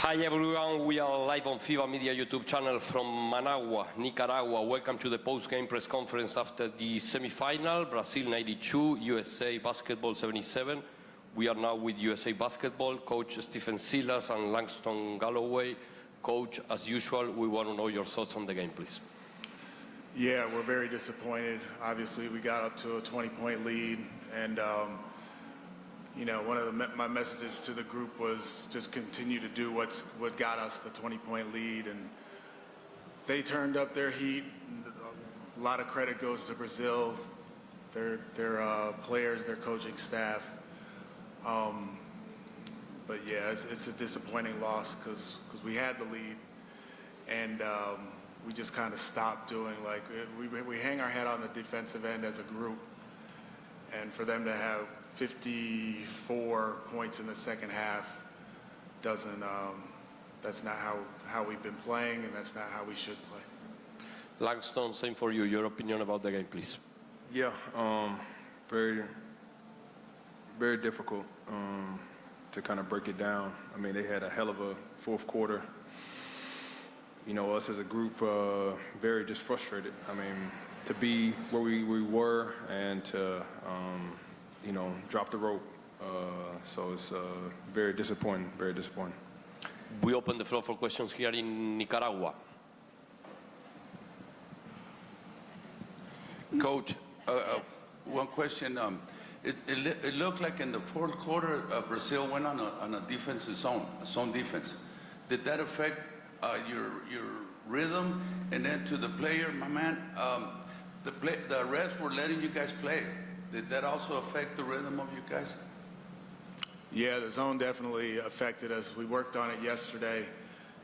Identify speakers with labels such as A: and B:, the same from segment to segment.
A: Hi everyone, we are live on FIBA Media YouTube channel from Managua, Nicaragua. Welcome to the post-game press conference after the semi-final, Brazil 92, USA Basketball 77. We are now with USA Basketball, Coach Stephen Silas and Langston Galloway. Coach, as usual, we want to know your thoughts on the game, please.
B: Yeah, we're very disappointed. Obviously, we got up to a 20-point lead, and you know, one of my messages to the group was just continue to do what got us the 20-point lead, and they turned up their heat. A lot of credit goes to Brazil, their players, their coaching staff. But yeah, it's a disappointing loss because we had the lead, and we just kind of stopped doing, like, we hang our head on the defensive end as a group, and for them to have 54 points in the second half doesn't, that's not how we've been playing, and that's not how we should play.
A: Langston, same for you. Your opinion about the game, please.
C: Yeah, very, very difficult to kind of break it down. I mean, they had a hell of a fourth quarter. You know, us as a group, very just frustrated. I mean, to be where we were and to, you know, drop the rope. So it's very disappointing, very disappointing.
A: We open the floor for questions here in Nicaragua.
D: Coach, one question. It looked like in the fourth quarter, Brazil went on a defensive zone, a zone defense. Did that affect your rhythm? And then to the player, my man, the refs were letting you guys play. Did that also affect the rhythm of you guys?
B: Yeah, the zone definitely affected us. We worked on it yesterday,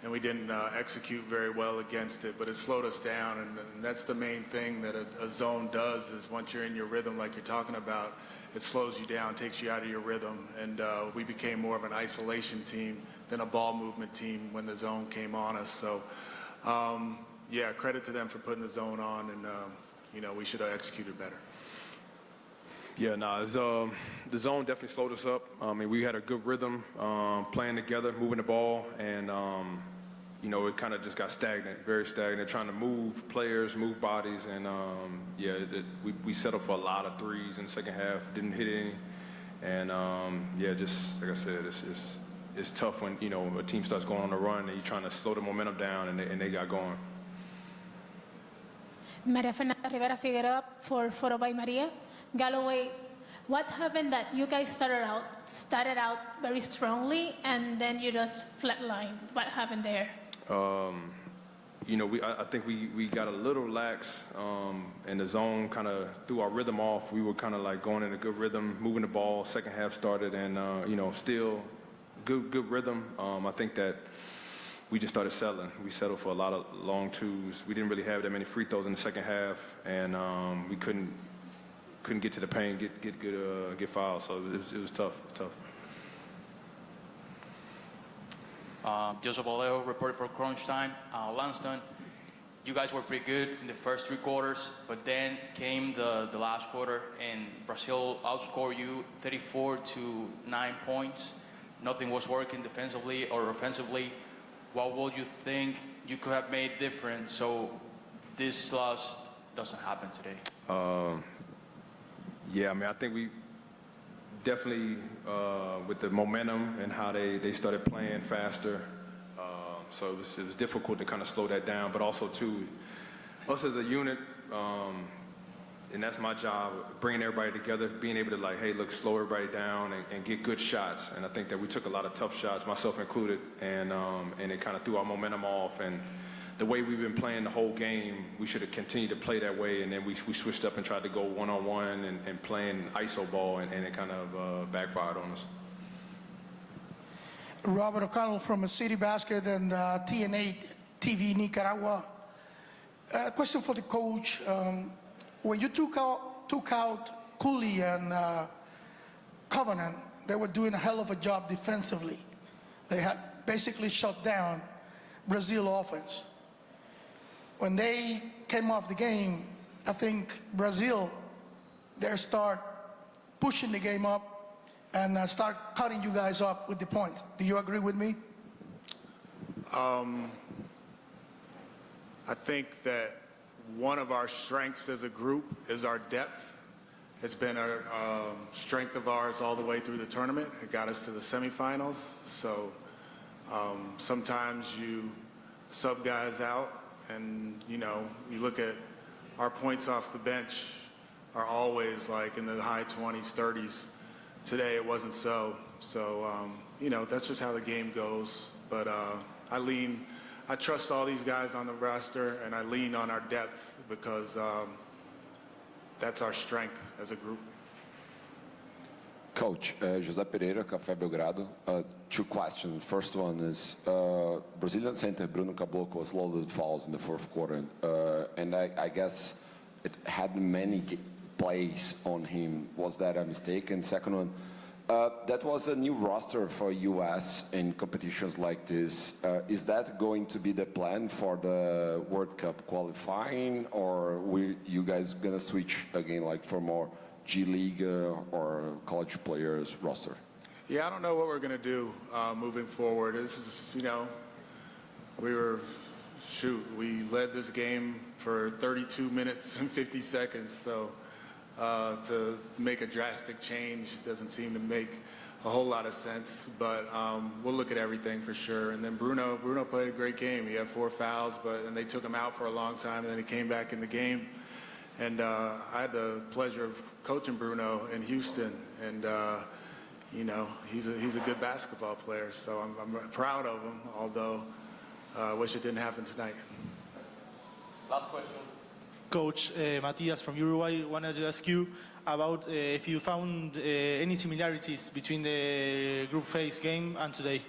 B: and we didn't execute very well against it, but it slowed us down, and that's the main thing that a zone does, is once you're in your rhythm like you're talking about, it slows you down, takes you out of your rhythm, and we became more of an isolation team than a ball movement team when the zone came on us. So, yeah, credit to them for putting the zone on, and you know, we should have executed better.
C: Yeah, the zone definitely slowed us up. I mean, we had a good rhythm, playing together, moving the ball, and you know, it kind of just got stagnant, very stagnant, trying to move players, move bodies, and yeah, we settled for a lot of threes in the second half, didn't hit any, and yeah, just like I said, it's tough when, you know, a team starts going on a run and you're trying to slow the momentum down, and they got going.
E: Maria Fernanda Rivera Figueroa for Photo by Maria. Galloway, what happened that you guys started out very strongly and then you just flatlined? What happened there?
C: You know, I think we got a little lax, and the zone kind of threw our rhythm off. We were kind of like going in a good rhythm, moving the ball. Second half started, and you know, still good rhythm. I think that we just started settling. We settled for a lot of long twos. We didn't really have that many free throws in the second half, and we couldn't get to the paint, get fouled. So it was tough.
F: Joseph Vallejo, reporter for Crunch Time. Langston, you guys were pretty good in the first three quarters, but then came the last quarter, and Brazil outscored you 34 to 9 points. Nothing was working defensively or offensively. What would you think you could have made different so this loss doesn't happen today?
C: Yeah, I mean, I think we definitely, with the momentum and how they started playing faster, so it was difficult to kind of slow that down, but also, too, us as a unit, and that's my job, bringing everybody together, being able to, like, hey, look, slow everybody down and get good shots. And I think that we took a lot of tough shots, myself included, and it kind of threw our momentum off. And the way we've been playing the whole game, we should have continued to play that way, and then we switched up and tried to go one-on-one and playing ISO ball, and it kind of backfired on us.
G: Robert O'Connell from City Basket and TNA TV Nicaragua. Question for the coach. When you took out Cooley and Covenant, they were doing a hell of a job defensively. They had basically shut down Brazil offense. When they came off the game, I think Brazil, they start pushing the game up and start cutting you guys up with the points. Do you agree with me?
B: I think that one of our strengths as a group is our depth. It's been a strength of ours all the way through the tournament. It got us to the semifinals. So sometimes you sub guys out, and you look at our points off the bench are always like in the high 20s, 30s. Today it wasn't so. So that's just how the game goes. But I trust all these guys on the roster, and I lean on our depth because that's our strength as a group.
H: Coach, José Pereira, Café Belgrado. Two questions. First one is, Brazilian center Bruno Caboclo was loaded fouls in the fourth quarter, and I guess it had many plays on him. Was that a mistake? And second one, that was a new roster for US in competitions like this. Is that going to be the plan for the World Cup qualifying, or you guys gonna switch again, like for more G League or college players roster?
B: Yeah, I don't know what we're going to do moving forward. This is, we led this game for 32 minutes and 50 seconds. So to make a drastic change doesn't seem to make a whole lot of sense. But we'll look at everything for sure. And then Bruno played a great game. He had 4 fouls, and they took him out for a long time, and then he came back in the game. And I had the pleasure of coaching Bruno in Houston, and he's a good basketball player. So I'm proud of him, although I wish it didn't happen tonight.
A: Last question.
I: Coach Matias from Uruguay wanted to ask you about if you found any similarities between the group phase game and today.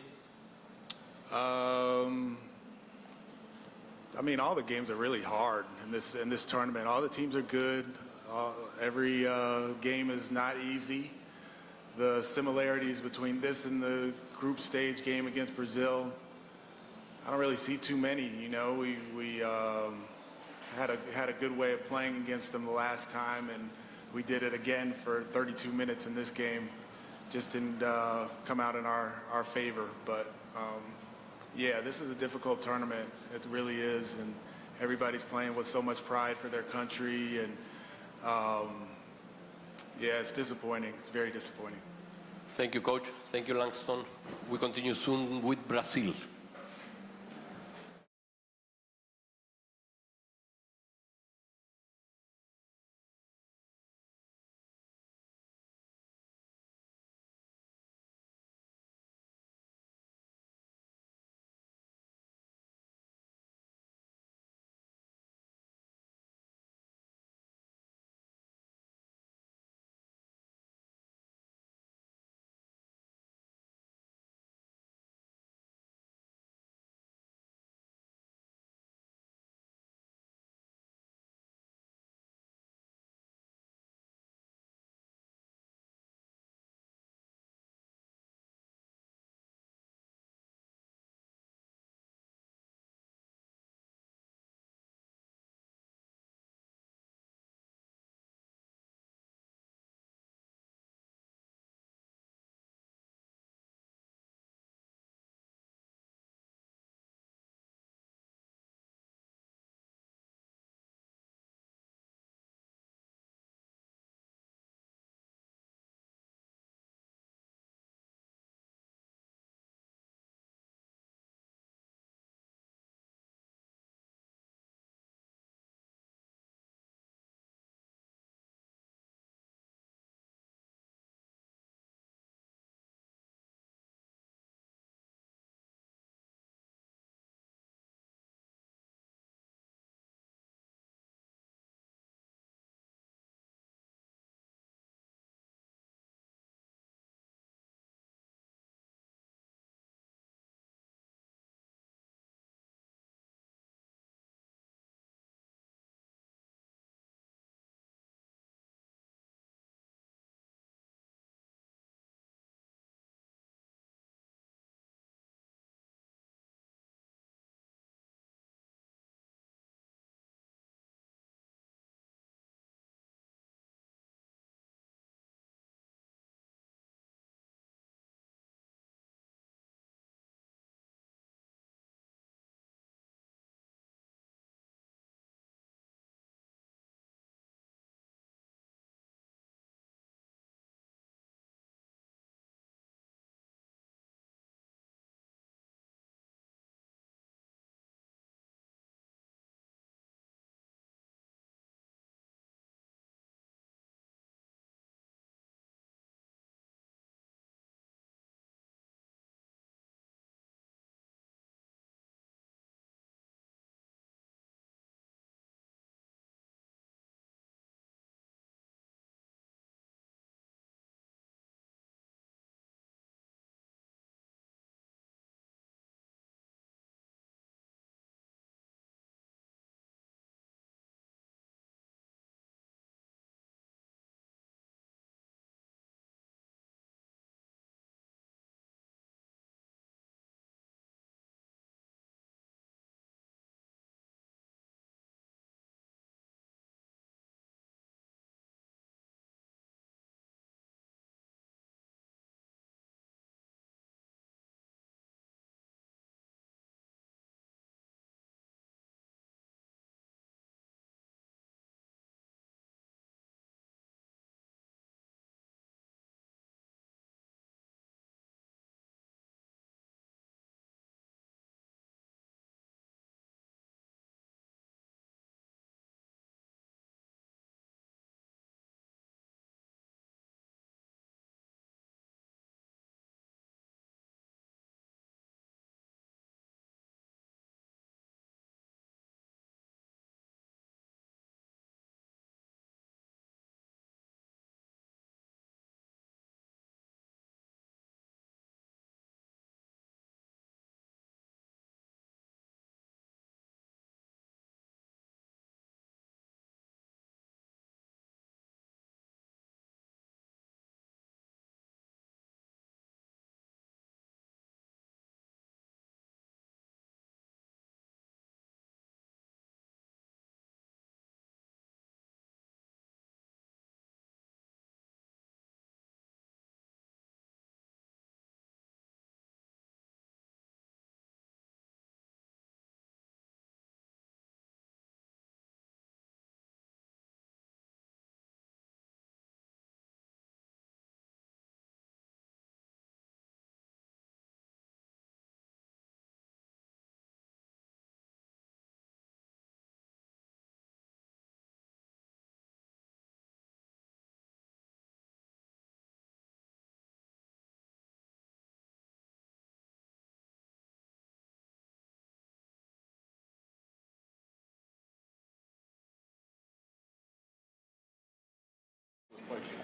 B: I mean, all the games are really hard in this tournament. All the teams are good. Every game is not easy. The similarities between this and the group stage game against Brazil, I don't really see too many. We had a good way of playing against them the last time, and we did it again for 32 minutes in this game. Just didn't come out in our favor, but. Yeah, this is a difficult tournament. It really is, and everybody's playing with so much pride for their country, and yeah, it's disappointing. It's very disappointing.
A: Thank you, Coach. Thank you, Langston. We continue soon with Brazil.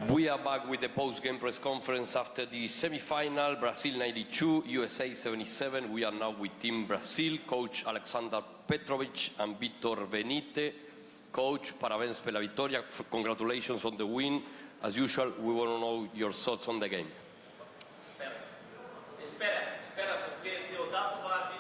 A: We are back with the post-game press conference after the semi-final, Brazil 92, USA 77. We are now with Team Brazil, Coach Alexander Petrovic and Víctor Benítez. Coach, parabéns per la vittoria. Congratulations on the win. As usual, we want to know your thoughts on the game.
J: Espera, porque Deodato va a...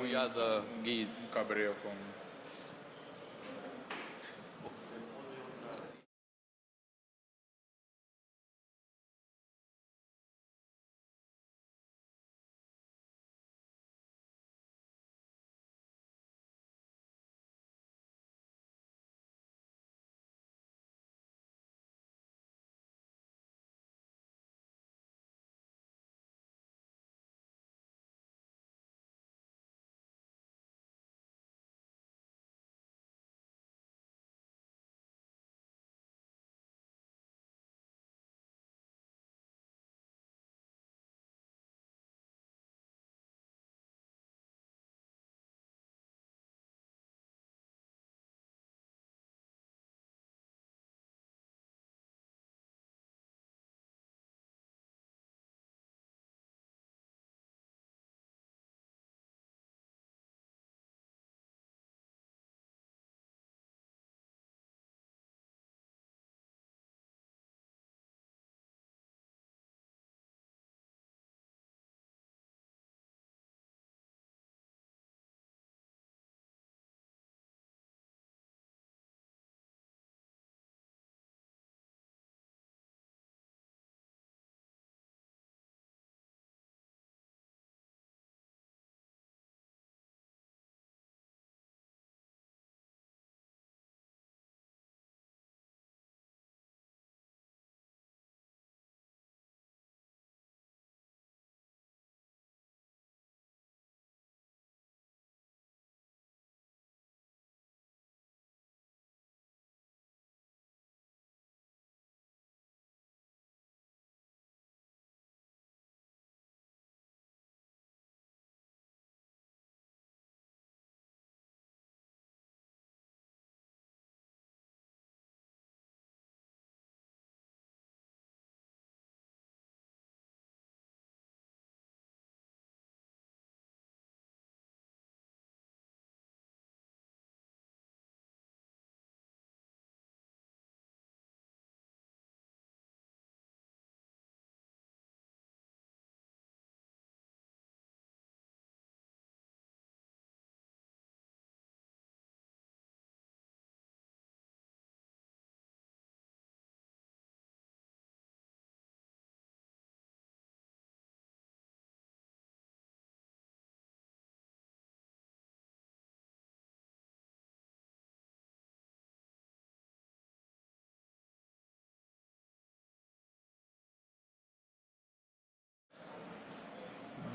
A: We had Guy.
C: Cabrera con...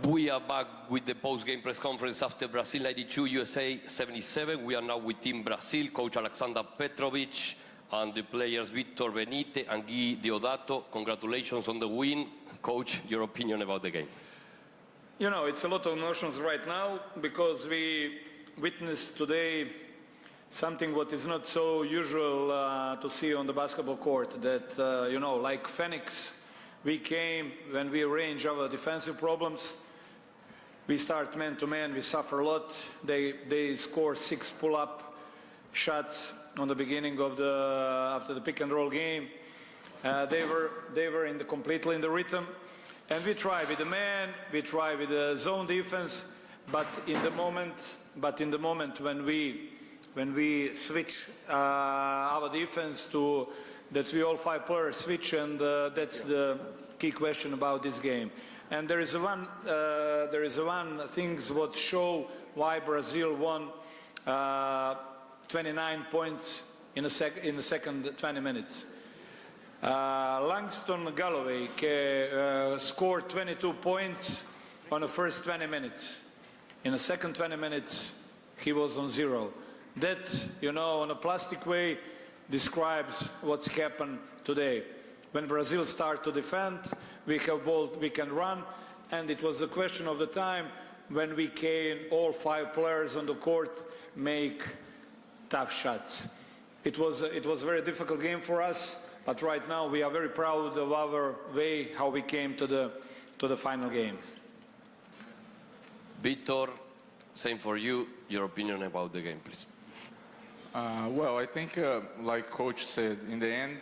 A: We are back with the post-game press conference after Brazil 92, USA 77. We are now with Team Brazil, Coach Alexander Petrovic and the players Víctor Benítez and Guy Deodato. Congratulations on the win. Coach, your opinion about the game?
K: You know, it's a lot of emotions right now because we witnessed today something what is not so usual to see on the basketball court, that, you know, like Phoenix, we came when we arrange our defensive problems. We start man-to-man, we suffer a lot. They score 6 pull-up shots on the beginning of after the pick-and-roll game. They were completely in the rhythm. And we try with the man, we try with the zone defense, but in the moment when we switch our defense to that, we all 5 players switch, and that's the key question about this game. And there is one things what show why Brazil won 29 points in the second 20 minutes. Langston Galloway scored 22 points on the first 20 minutes. In the second 20 minutes, he was on 0. That, you know, in a plastic way, describes what's happened today. When Brazil started to defend, we have ball, we can run, and it was a question of the time when we can, all 5 players on the court, make tough shots. It was a very difficult game for us, but right now we are very proud of our way, how we came to the final game.
A: Victor, same for you. Your opinion about the game, please.
L: Well, I think, like Coach said, in the end,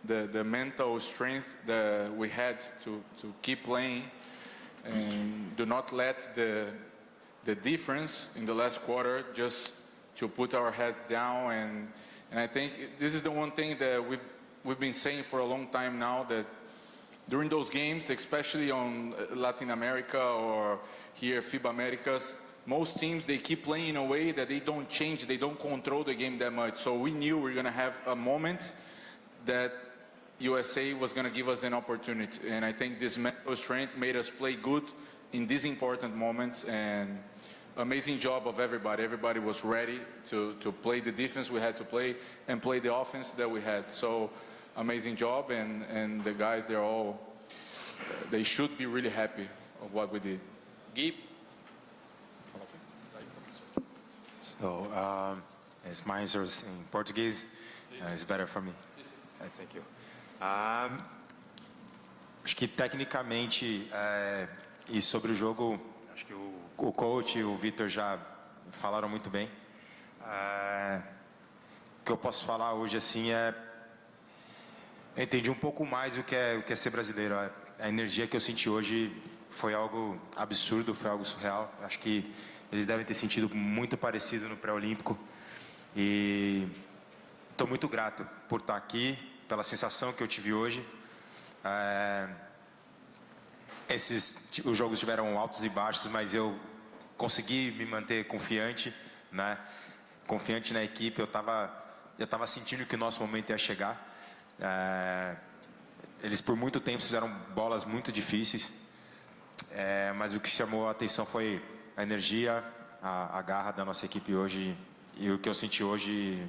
L: the mental strength that we had to keep playing and do not let the difference in the last quarter just to put our heads down. And I think this is the one thing that we've been saying for a long time now, that during those games, especially on Latin America or here FIBA AmeriCups, most teams, they keep playing in a way that they don't change, they don't control the game that much. So we knew we were going to have a moment that USA was going to give us an opportunity. And I think this mental strength made us play good in these important moments. And amazing job of everybody. Everybody was ready to play the defense we had to play and play the offense that we had. So amazing job. And the guys, they should be really happy of what we did.
A: Gui?
M: So, as my answer is in Portuguese, it's better for me. Thank you. Acho que tecnicamente e sobre o jogo, acho que o coach e o Vitor já falaram muito bem. O que eu posso falar hoje assim eu entendi um pouco mais o que é ser brasileiro. A energia que eu senti hoje foi algo absurdo, foi algo surreal. Acho que eles devem ter sentido muito parecido no pré-olímpico. E estou muito grato por estar aqui, pela sensação que eu tive hoje. Os jogos tiveram altos e baixos, mas eu consegui me manter confiante, né? Confiante na equipe. Eu estava sentindo que o nosso momento ia chegar. Eles por muito tempo fizeram bolas muito difíceis, mas o que chamou a atenção foi a energia, a garra da nossa equipe hoje. E o que eu senti hoje,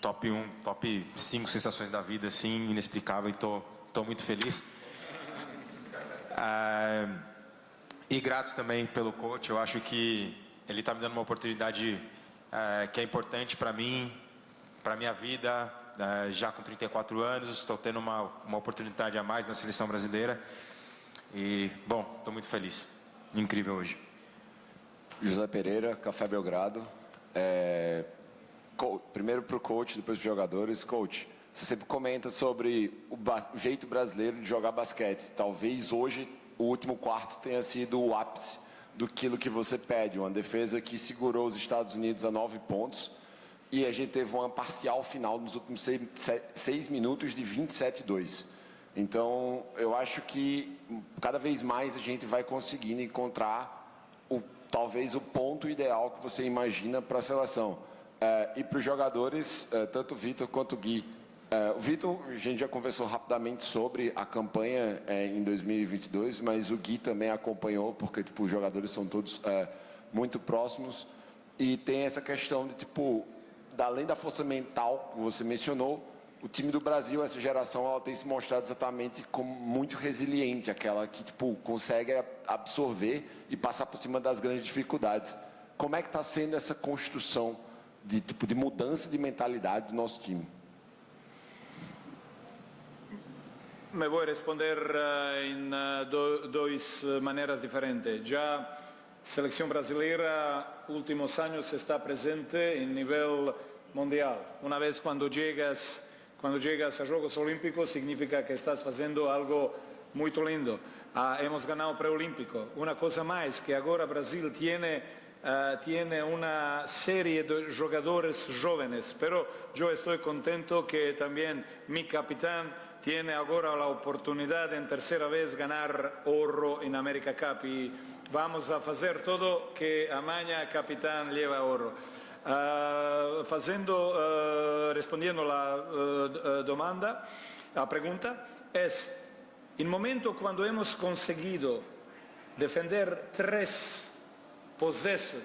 M: top 1, top 5 sensações da vida, assim, inexplicável, e tô muito feliz. E grato também pelo coach. Eu acho que ele está me dando uma oportunidade que é importante para mim, para minha vida. Já com 34 anos, estou tendo uma oportunidade a mais na seleção brasileira. E, bom, estou muito feliz. Incrível hoje.
H: José Pereira, Café Belgrado. Primeiro para o coach, depois para os jogadores. Coach, você sempre comenta sobre o jeito brasileiro de jogar basquete. Talvez hoje o último quarto tenha sido o ápice do que você pede. Uma defesa que segurou os Estados Unidos a 9 pontos. E a gente teve uma parcial final nos últimos 6 minutos de 27-2. Então, eu acho que cada vez mais a gente vai conseguindo encontrar talvez o ponto ideal que você imagina para a seleção. E para os jogadores, tanto o Vitor quanto o Gui. O Vitor, a gente já conversou rapidamente sobre a campanha em 2022, mas o Gui também acompanhou, porque os jogadores são todos muito próximos. E tem essa questão de, além da força mental que você mencionou, o time do Brasil, essa geração, ela tem se mostrado exatamente como muito resiliente, aquela que consegue absorver e passar por cima das grandes dificuldades. Como é que está sendo essa construção de mudança de mentalidade do nosso time?
K: Me vou responder em duas maneiras diferentes. Já a seleção brasileira, últimos anos, está presente em nível mundial. Uma vez quando chegas a Jogos Olímpicos, significa que estás fazendo algo muito lindo. Hemos ganado o pré-olímpico. Uma coisa mais, que agora Brasil tiene una serie de jugadores jóvenes, pero yo estoy contento que también mi capitán tiene ahora la oportunidad en tercera vez ganar oro en AmeriCup y vamos a hacer todo que amanhã capitán lleva oro. Respondiendo la domanda, La pregunta es, en el momento cuando hemos conseguido defender 3 possessos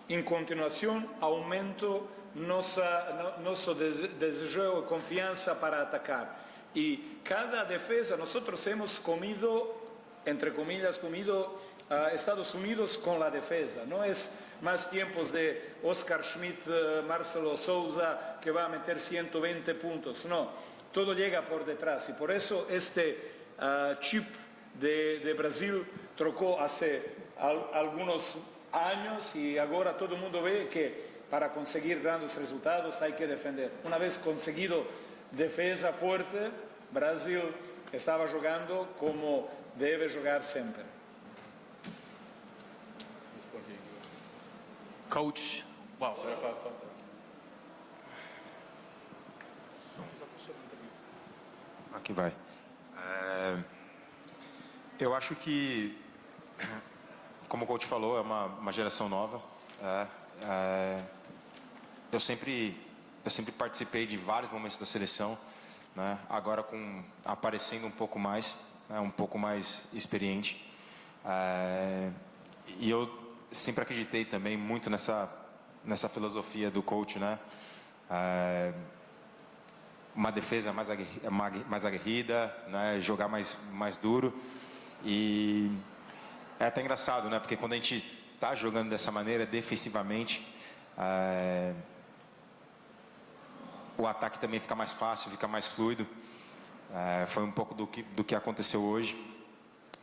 K: en continuación, aumento nuestro deseo y confianza para atacar. Y cada defensa, nosotros hemos comido, entre comillas, a Estados Unidos con la defensa. No es más tiempos de Oscar Schmidt, Marcelo Souza, que va a meter 120 puntos. No, todo llega por detrás. Y por eso este chip de Brasil trocó hace algunos años y ahora todo el mundo ve que para conseguir grandes resultados hay que defender. Una vez conseguido defensa fuerte, Brasil estaba jugando como debe jugar siempre.
F: Coach, wow.
M: Aqui vai. Eu acho que, como o coach falou, é uma geração nova. Eu sempre participei de vários momentos da seleção, né? Agora aparecendo um pouco mais, né? Um pouco mais experiente. E eu sempre acreditei também muito nessa filosofia do coach, né? Uma defesa mais aguerrida, né? Jogar mais duro. E é até engraçado, né? Porque quando a gente está jogando dessa maneira, defensivamente, o ataque também fica mais fácil, fica mais fluido. Foi um pouco do que aconteceu hoje.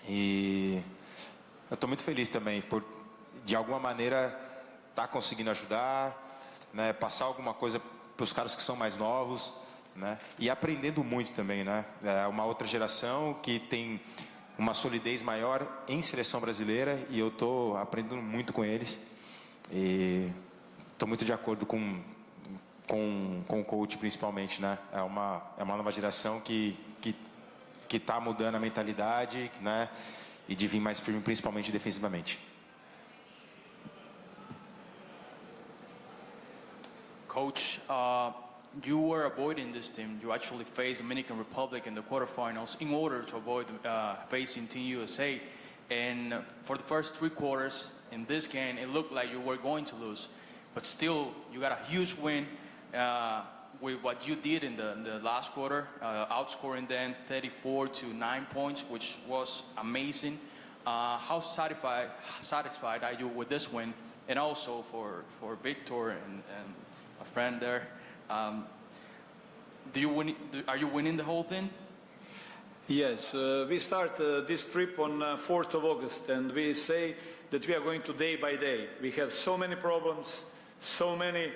M: E eu estou muito feliz também por, de alguma maneira, estar conseguindo ajudar, né? Passar alguma coisa para os caras que são mais novos, né? E aprendendo muito também, né? É uma outra geração que tem uma solidez maior em seleção brasileira e eu estou aprendendo muito com eles. E estou muito de acordo com o coach, principalmente, né? É uma nova geração que está mudando a mentalidade, né? E de vir mais firme, principalmente defensivamente.
F: Coach, you were avoiding this team. You actually faced Dominican Republic in the quarterfinals in order to avoid facing Team USA. And for the first 3 quarters in this game, it looked like you were going to lose. But still, you got a huge win with what you did in the last quarter, outscoring them 34 to 9 points, which was amazing. How satisfied are you with this win? And also for Victor and a friend there, are you winning the whole thing?
K: Yes, we start this trip on 4th of August, and we say that we are going to day by day. We have so many problems, so many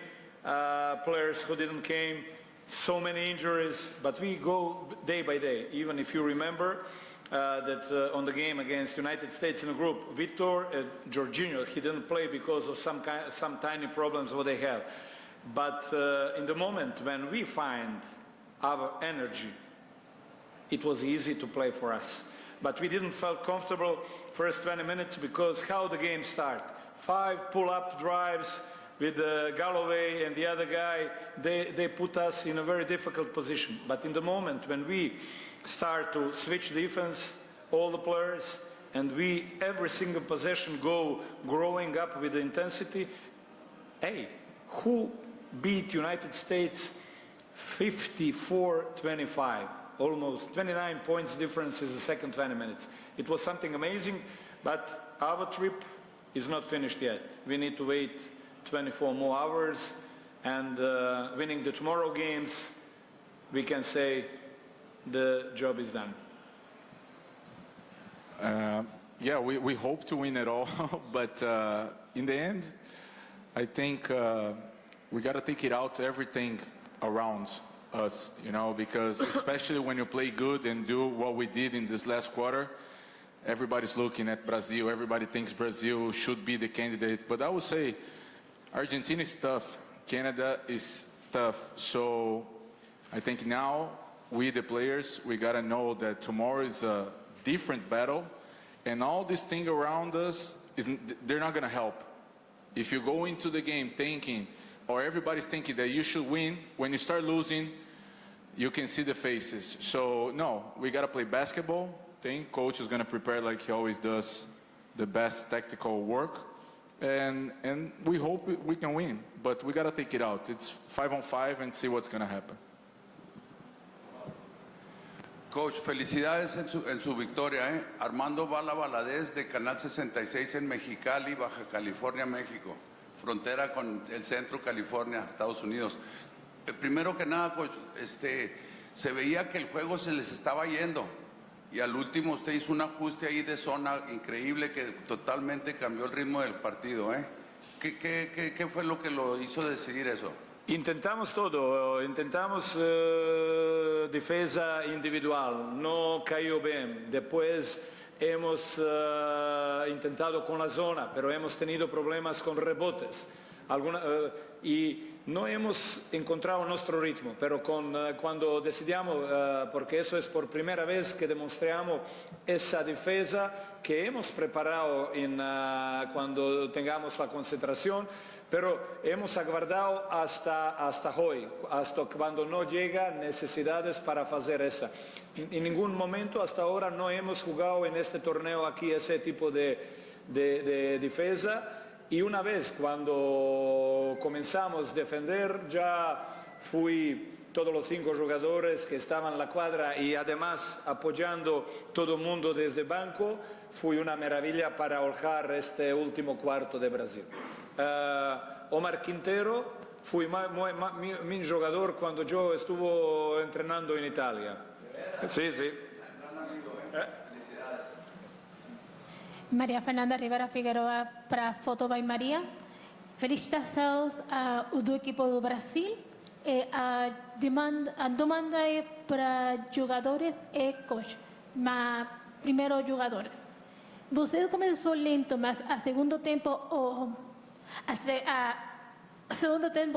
K: players who didn't came, so many injuries, but we go day by day. Even if you remember that on the game against United States in the group, Victor Jorginho, he didn't play because of some tiny problems what they have. But in the moment when we find our energy, it was easy to play for us. But we didn't feel comfortable first 20 minutes because how the game start. 5 pull-up drives with Galloway and the other guy, they put us in a very difficult position. But in the moment when we start to switch defense, all the players, and we, every single possession growing up with the intensity, hey, who beat United States 54-25? Almost 29 points difference in the second 20 minutes. It was something amazing, but our trip is not finished yet. We need to wait 24 more hours, and winning the tomorrow games, we can say the job is done.
L: Yeah, we hope to win it all, but in the end, I think we got to take it out to everything around us, you know, because especially when you play good and do what we did in this last quarter, everybody's looking at Brazil, everybody thinks Brazil should be the candidate, but I would say Argentina is tough, Canada is tough, so I think now we the players, we got to know that tomorrow is a different battle, and all this thing around us, they're not going to help. If you go into the game thinking, or everybody's thinking that you should win, when you start losing, you can see the faces. So no, we got to play basketball. Coach is going to prepare like he always does, the best tactical work, and we hope we can win. But we got to take it out. It's 5-on-5 and see what's going to happen.
D: Coach, felicidades en su victoria, ¿eh? Armando Bala Valadez de Canal 66 en Mexicali, Baja California, México, frontera con el centro California, Estados Unidos. Primero que nada, Coach, se veía que el juego se les estaba yendo y al último usted hizo un ajuste ahí de zona increíble que totalmente cambió el ritmo del partido, ¿eh? ¿Qué fue lo que lo hizo decidir eso?
K: Intentamos todo, intentamos defensa individual, no cayó bien. Después hemos intentado con la zona, pero hemos tenido problemas con rebotes. Y no hemos encontrado nuestro ritmo, pero cuando decidimos, porque eso es por primera vez que demostramos esa defensa que hemos preparado cuando tengamos la concentración, pero hemos aguardado hasta hoy, hasta cuando no llegan necesidades para hacer esa. En ningún momento hasta ahora no hemos jugado en este torneo aquí ese tipo de defensa. Y una vez cuando comenzamos a defender, ya fui todos los 5 jugadores que estaban en la cuadra y además apoyando todo el mundo desde el banco, fue una maravilla para holgar este último cuarto de Brasil. Omar Quintero fue mi jugador cuando yo estuve entrenando en Italia. Sí, sí.
E: Maria Fernanda Rivera Figueroa para Foto by Maria. Felicitações do equipo do Brasil. A demanda é para jogadores e coach. Mas primeiro jogadores. Você começou lento, mas a segundo tempo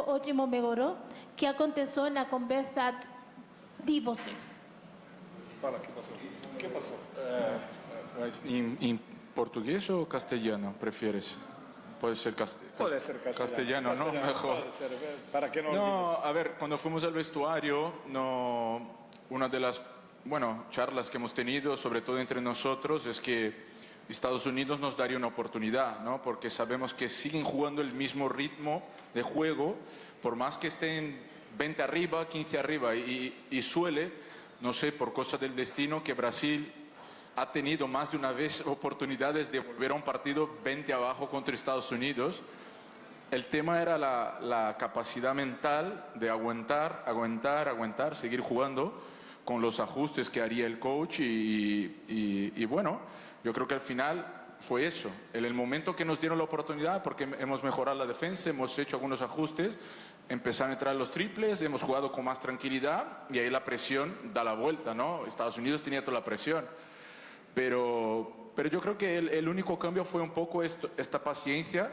E: ótimo melhorou. O que aconteceu na conversa de vocês?
L: Fala, o que passou? Em português ou castelhano, prefieres? Puede ser castellano. Castellano, ¿no? Mejor.
K: Para que
L: no, a ver, cuando fuimos al vestuario, una de las charlas que hemos tenido, sobre todo entre nosotros, es que Estados Unidos nos daría una oportunidad, ¿no? Porque sabemos que siguen jugando el mismo ritmo de juego, por más que estén 20 arriba, 15 arriba, y suele, no sé, por cosa del destino, que Brasil ha tenido más de una vez oportunidades de volver a un partido 20 abajo contra Estados Unidos. El tema era la capacidad mental de aguantar, seguir jugando con los ajustes que haría el coach y bueno, yo creo que al final fue eso. En el momento que nos dieron la oportunidad, porque hemos mejorado la defensa, hemos hecho algunos ajustes, empezaron a entrar los triples, hemos jugado con más tranquilidad y ahí la presión da la vuelta, ¿no? Estados Unidos tenía toda la presión. Pero yo creo que el único cambio fue un poco esta paciencia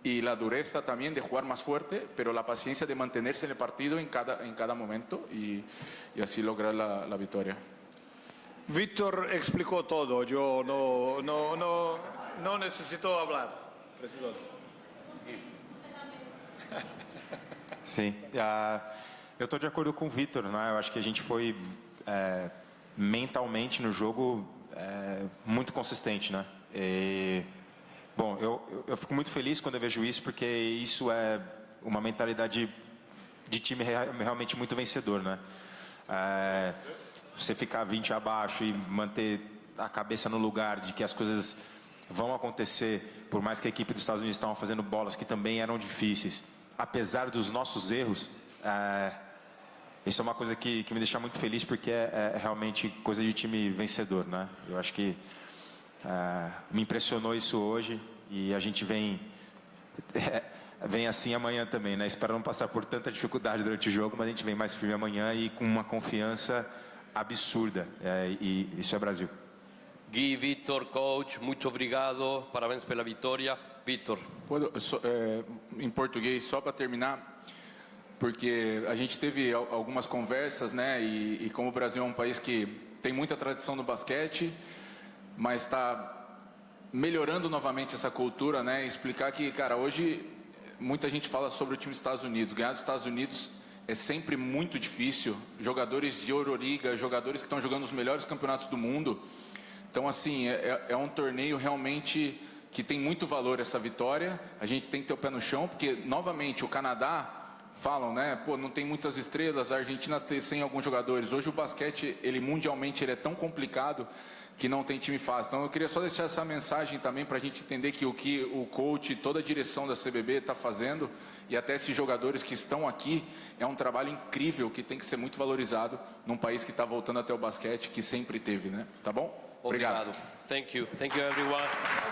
L: y la dureza también de jugar más fuerte, pero la paciencia de mantenerse en el partido en cada momento y así lograr la victoria.
K: Víctor explicó todo, yo no necesito hablar, presidente.
M: Sim, eu estou de acordo com o Vitor, né? Eu acho que a gente foi mentalmente no jogo muito consistente, né? Bom, eu fico muito feliz quando eu vejo isso, porque isso é uma mentalidade de time realmente muito vencedor, né? Você ficar 20 abaixo e manter a cabeça no lugar de que as coisas vão acontecer, por mais que a equipe dos Estados Unidos estavam fazendo bolas que também eram difíceis, apesar dos nossos erros, isso é uma coisa que me deixa muito feliz, porque é realmente coisa de time vencedor, né? Eu acho que me impressionou isso hoje e a gente vem assim amanhã também, né? Espero não passar por tanta dificuldade durante o jogo, mas a gente vem mais firme amanhã e com uma confiança absurda, e isso é Brasil.
A: Gui, Víctor, coach, muito obrigado, parabéns pela vitória. Víctor.
L: Em português, só para terminar, porque a gente teve algumas conversas, né? E como o Brasil é um país que tem muita tradição no basquete, mas está melhorando novamente essa cultura, né? Explicar que, cara, hoje muita gente fala sobre o time dos Estados Unidos. Ganhar dos Estados Unidos é sempre muito difícil. Jogadores de Euroliga, jogadores que estão jogando os melhores campeonatos do mundo. Então, assim, é um torneio realmente que tem muito valor essa vitória. A gente tem que ter o pé no chão, porque, novamente, o Canadá, falam, né? Pô, não tem muitas estrelas, a Argentina tem 100 alguns jogadores. Hoje o basquete, mundialmente, ele é tão complicado que não tem time fácil. Então eu queria só deixar essa mensagem também para a gente entender que o coach, toda a direção da CBB está fazendo, e até esses jogadores que estão aqui, é um trabalho incrível que tem que ser muito valorizado num país que está voltando até o basquete, que sempre teve, né? Tá bom? Obrigado.
A: Thank you. Thank you, everyone.